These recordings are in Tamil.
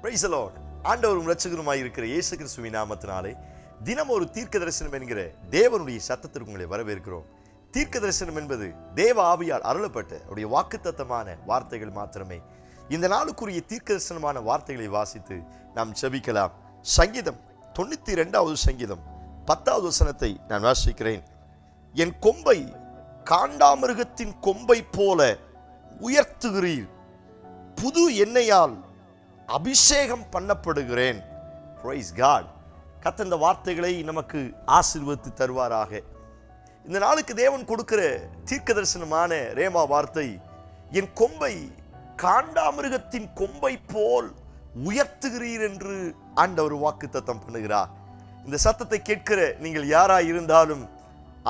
Price the Lord. ஆண்டவரும் இரட்சகருமாய் இருக்கிற இயேசு கிறிஸ்துவின் நாமத்தினாலே தினம் ஒரு தீர்க்க தரிசனம் என்கிற தேவனுடைய சத்தத்திற்கு உங்களை வரவேற்கிறோம். தீர்க்க தரிசனம் என்பது தேவ ஆவியால் அருளப்பட்ட அவருடைய வாக்குத்தத்தமான வார்த்தைகள் மாத்திரமே. இந்த நாளுக்குரிய தீர்க்க தரிசனமான வார்த்தைகளை வாசித்து நாம் ஜெபிக்கலாம். சங்கீதம் 92வது சங்கீதம் 10வது வசனத்தை நான் வாசிக்கிறேன். என் கொம்பை காண்டாமிருகத்தின் கொம்பை போல உயர்த்துகிறீர், புது எண்ணெயால் அபிஷேகம் பண்ணப்படுகிறேன். Price God. கர்த்தர் இந்த வார்த்தைகளை நமக்கு ஆசீர்வதித்து தருவாராக. இந்த நாளுக்கு தேவன் கொடுக்கிற தீர்க்க தரிசனமான ரேமா வார்த்தை, என் கொம்பை காண்டாமிருகத்தின் கொம்பை போல் உயர்த்துகிறீர் என்று ஆண்டவர் வாக்குத்தத்தம் பண்ணுகிறார். இந்த சத்தத்தை கேட்கிற நீங்கள் யாராய் இருந்தாலும்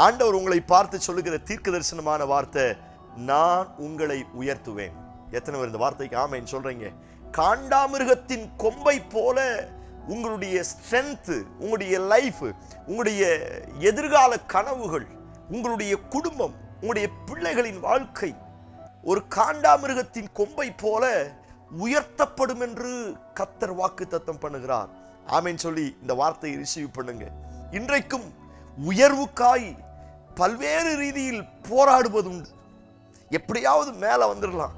ஆண்டவர் உங்களை பார்த்து சொல்லுகிற தீர்க்க தரிசனமான வார்த்தை, நான் உங்களை உயர்த்துவேன். எத்தனை பேர் இந்த வார்த்தைக்கு ஆமென் சொல்றீங்க? காண்டாமிருகத்தின் கொம்பை போல உங்களுடைய ஸ்ட்ரென்த், உங்களுடைய லைஃப், உங்களுடைய எதிர்கால கனவுகள், உங்களுடைய குடும்பம், உங்களுடைய பிள்ளைகளின் வாழ்க்கை ஒரு காண்டாமிருகத்தின் கொம்பை போல உயர்த்தப்படும் என்று கர்த்தர் வாக்குத்தத்தம் பண்ணுகிறார். ஆமென் சொல்லி இந்த வார்த்தையை ரிசீவ் பண்ணுங்க. இன்றைக்கும் உயர்வுக்காய் பல்வேறு ரீதியில் போராடுவதுண்டு. எப்படியாவது மேல வந்துடலாம்,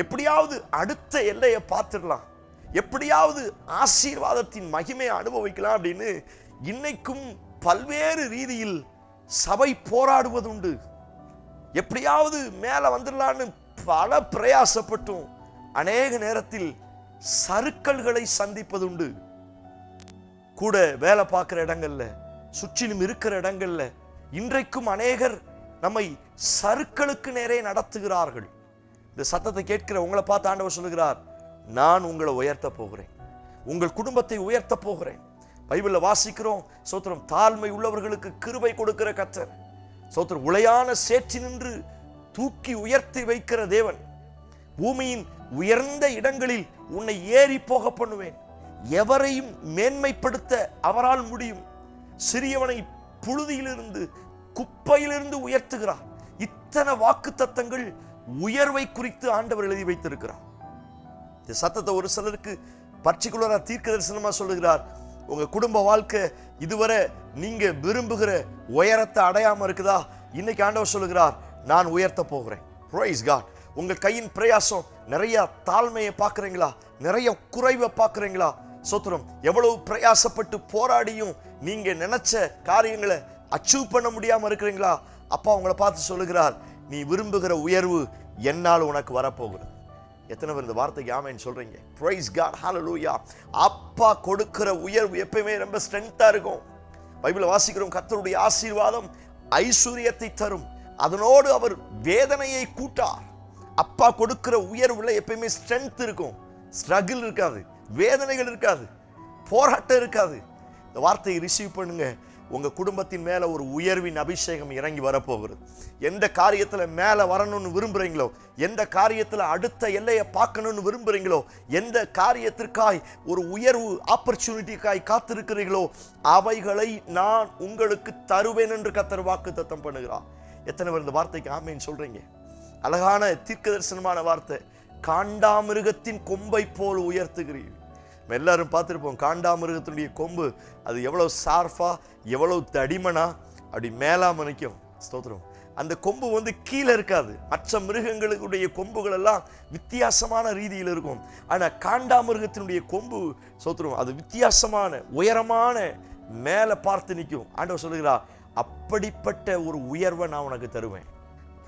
எப்படியாவது அடுத்த எல்லையை பார்த்துடலாம், எப்படியாவது ஆசீர்வாதத்தின் மகிமையை அனுபவிக்கலாம் அப்படின்னு இன்னைக்கும் பல்வேறு ரீதியில் சபை போராடுவதுண்டு. எப்படியாவது மேல வந்துடலான்னு பல பிரயாசப்பட்டும் அநேக நேரத்தில் சறுக்கல்களை சந்திப்பதுண்டு. கூட வேலை பார்க்கிற இடங்கள்ல, சுற்றிலும் இருக்கிற இடங்கள்ல இன்றைக்கும் அநேகர் நம்மை சறுக்கலுக்கு நேரே நடத்துகிறார்கள். இந்த சத்தத்தை கேட்கிற உங்களை பார்த்து ஆண்டவர் சொல்லுகிறார், நான் உங்களை உயர்த்த போகிறேன், உங்கள் குடும்பத்தை உயர்த்த போகிறேன். பைபிள்ல வாசிக்கிறோம், சோத்திரம், தாழ்மை உள்ளவர்களுக்கு கிருபை கொடுக்கிற கர்த்தர். சோத்திரம், உளையான சேற்றி நின்று தூக்கி உயர்த்தி வைக்கிற தேவன். பூமியின் உயர்ந்த இடங்களில் உன்னை ஏறி போக பண்ணுவேன். எவரையும் மேன்மைப்படுத்த அவரால் முடியும். சிறியவனை புழுதியிலிருந்து, குப்பையிலிருந்து உயர்த்துகிறார். இத்தனை வாக்கு தத்தங்கள் உயர்வை குறித்து ஆண்டவர் எழுதி வைத்திருக்கிறார். இந்த சத்தத்தை ஒரு சிலருக்கு பர்டிகுலரா தீர்க்க தரிசனமா சொல்லுகிறார். உங்க குடும்ப வாழ்க்கை இதுவரை நீங்க விரும்புகிற உயரத்தை அடையாம இருக்குதா? இன்னைக்கு ஆண்டவர் சொல்லுகிறார், நான் உயர்த்த போகிறேன். Praise God. உங்கள் கையின் பிரயாசம் நிறைய தாழ்மையை பார்க்குறீங்களா? நிறைய குறைவை பார்க்குறீங்களா? சோத்திரம், எவ்வளவு பிரயாசப்பட்டு போராடியும் நீங்க நினைச்ச காரியங்களை அச்சீவ் பண்ண முடியாம இருக்கிறீங்களா? அப்பா உங்களை பார்த்து சொல்லுகிறார், நீ விரும்புகிற உயர்வு என்னால் உனக்கு வரப்போகிறது. எத்தனை பேர் இந்த வார்த்தைக்கு ஆமென் சொல்றீங்க? பிரைஸ் காட், ஹல்லேலூயா. அப்பா கொடுக்கிற உயர்வு எப்பயுமே ரொம்ப ஸ்ட்ரென்த்தா இருக்கும். பைபிளை வாசிக்கிறோம், கர்த்தருடைய ஆசீர்வாதம் ஐஸ்வரியத்தை தரும், அதனோடு அவர் வேதனையை கூட்டார். அப்பா கொடுக்கிற உயர்வுல எப்பயுமே ஸ்ட்ரென்த் இருக்கும், ஸ்ட்ரகிள் இருக்காது, வேதனைகள் இருக்காது, போராட்டம் இருக்காது. இந்த வார்த்தையை ரிசீவ் பண்ணுங்க. உங்க குடும்பத்தின் மேல ஒரு உயர்வின் அபிஷேகம் இறங்கி வரப்போகிறது. எந்த காரியத்துல மேல வரணும்னு விரும்புறீங்களோ, எந்த காரியத்துல அடுத்த எல்லையை பார்க்கணும்னு விரும்புறீங்களோ, எந்த காரியத்திற்காய் ஒரு உயர்வு ஆப்பர்ச்சுனிட்டிக்காய் காத்திருக்கிறீர்களோ, அவைகளை நான் உங்களுக்கு தருவேன் என்று கர்த்தர் வாக்குத்தத்தம் பண்ணுகிறார். எத்தனை பேர் இந்த வார்த்தைக்கு ஆமென் சொல்றீங்க? அழகான தீர்க்க தரிசனமான வார்த்தை, காண்டாமிருகத்தின் கொம்பை போல் உயர்த்துகிறீர். எல்லாரும் பார்த்துருப்போம், காண்டாமிருகத்தினுடைய கொம்பு அது எவ்வளவு சார்பா, எவ்வளவு தடிமனா அப்படி மேலாம நிற்கும். ஸ்தோத்திரம். அந்த கொம்பு கீழே இருக்காது. மற்ற மிருகங்களுடைய கொம்புகள் எல்லாம் வித்தியாசமான ரீதியில் இருக்கும். ஆனா காண்டாமிருகத்தினுடைய கொம்பு, ஸ்தோத்திரம், அது வித்தியாசமான உயரமான மேல பார்த்து நிற்கும். ஆண்டவர் சொல்லுகிறார், அப்படிப்பட்ட ஒரு உயர்வை நான் உனக்கு தருவேன்.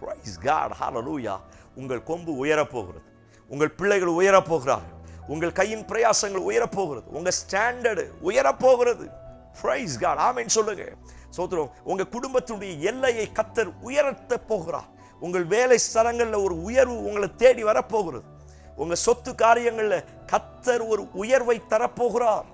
பிரைஸ் காட், ஹல்லேலூயா. உங்கள் கொம்பு உயரப்போகிறது, உங்கள் பிள்ளைகள் உயரப்போகிறார்கள், உங்கள் கையின் பிரயாசங்கள் உயரப்போகிறது, உங்க ஸ்டாண்டர்டு உயரப்போகிறது. பிரைஸ் காட், ஆமென் சொல்லுங்க. சோத்திரம், உங்க குடும்பத்துடைய எல்லையை கர்த்தர் உயர்த்த போகிறார். உங்கள் வேலை ஸ்தலங்கள்ல ஒரு உயர்வு உங்களை தேடி வரப்போகிறது. உங்க சொத்து காரியங்கள்ல கர்த்தர் ஒரு உயர்வை தரப்போகிறார்.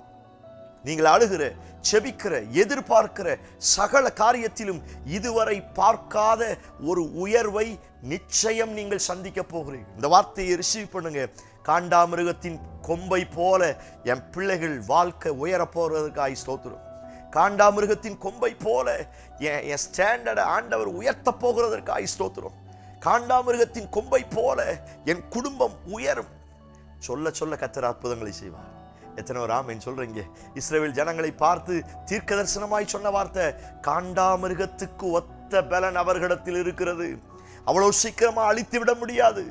நீங்கள் அழுகிற, செபிக்கிற, எதிர்பார்க்கிற சகல காரியத்திலும் இதுவரை பார்க்காத ஒரு உயர்வை நிச்சயம் நீங்கள் சந்திக்க போகிறீர்கள். இந்த வார்த்தையை ரிசீவ் பண்ணுங்க. காண்டாமிருகத்தின் கொம்பை போல என் பிள்ளைகள் வாழ்க்கை உயர போறதுக்காய் ஸ்தோத்திரம். காண்டாமிருகத்தின் கொம்பை போல என் ஸ்டாண்டர்டை ஆண்டவர் உயர்த்த போகிறதற்காய் ஸ்தோத்திரம். காண்டாமிருகத்தின் கொம்பை போல என் குடும்பம் உயரும். சொல்ல சொல்ல கர்த்தர் அற்புதங்களை செய்வார். எத்தனை ஒரு ஆமென் சொல்றீங்க? இஸ்ரவேல் ஜனங்களை பார்த்து தீர்க்க தரிசனமாய் சொன்ன வார்த்தை, காண்டாமிருகத்துக்கு ஒத்த பலன் அவர்களிடத்தில் இருக்கிறது, அவ்வளவு சீக்கிரமா அழித்து விட முடியாது.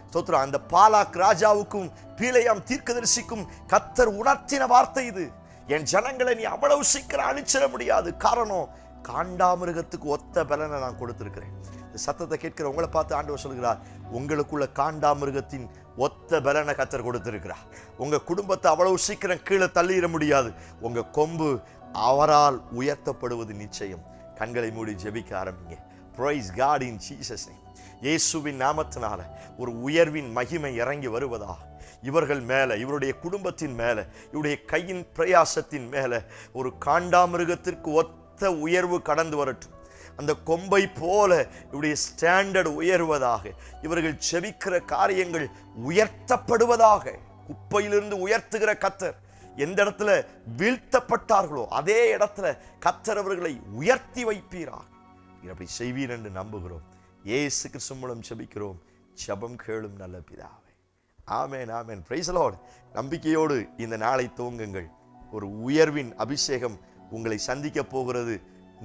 ஸ்தோத்திரம். அந்த பாலாக் ராஜாவுக்கும் பீலேயாம் தீர்க்கதரிசிக்கும் கர்த்தர் உணர்த்தின வார்த்தை இது. என் ஜனங்களை நீ அவ்வளவு சீக்கிரம் அழிச்சிட முடியாது. காரணம், காண்டாமிருகத்துக்கு ஒத்த பலனை நான் கொடுத்திருக்கிறேன். இந்த சத்தத்தை கேட்கிற உங்களை பார்த்து ஆண்டவர் சொல்கிறார், உங்களுக்குள்ள காண்டாமிருகத்தின் ஒத்த பலனை கர்த்தர் கொடுத்திருக்கிறார். உங்க குடும்பத்தை அவ்வளவு சீக்கிரம் கீழே தள்ளிட முடியாது. உங்க கொம்பு அவரால் உயர்த்தப்படுவது நிச்சயம். கண்களை மூடி ஜெபிக்க ஆரம்பிங்க. Praise God in Jesus name. இயேசுவின் நாமத்தினால ஒரு உயர்வின் மகிமை இறங்கி வருவதா இவர்கள் மேல, இவருடைய குடும்பத்தின் மேல, இவருடைய கையின் பிரயாசத்தின் மேல ஒரு காண்டாமிருகத்திற்கு ஒத்த உயர்வு கடந்து வரட்டும். அந்த கொம்பை போல இவருடைய ஸ்டாண்டர்ட் உயர்வதாக, இவர்கள் செபிக்கிற காரியங்கள் உயர்த்தப்படுவதாக. குப்பையிலிருந்து உயர்த்துகிற கர்த்தர் எந்த இடத்துல வீழ்த்தப்பட்டார்களோ அதே இடத்துல கர்த்தர் அவர்களை உயர்த்தி வைப்பீராக. அப்படி செய்வீர் என்று நம்புகிறோம். இயேசு கிறிஸ்து மூலம் செபிக்கிறோம். ஜெபம் கேளும் நல்ல பிதாவே. ஆமென், ஆமென். Praise the lord. நம்பிக்கையோடு இந்த நாளை துவங்குங்கள். ஒரு உயர்வின் அபிஷேகம் உங்களை சந்திக்க போகிறது.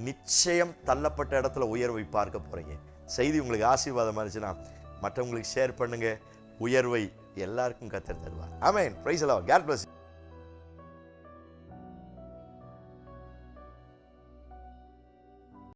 நிச்சயம் தள்ளப்பட்ட இடத்துல உயர்வை பார்க்க போறீங்க. செய்தி உங்களுக்கு ஆசீர்வாதமா இருந்துச்சுன்னா மற்றவங்களுக்கு ஷேர் பண்ணுங்க. உயர்வை எல்லாருக்கும் கர்த்தர் தருவார். ஆமென். Praise the lord. God plus.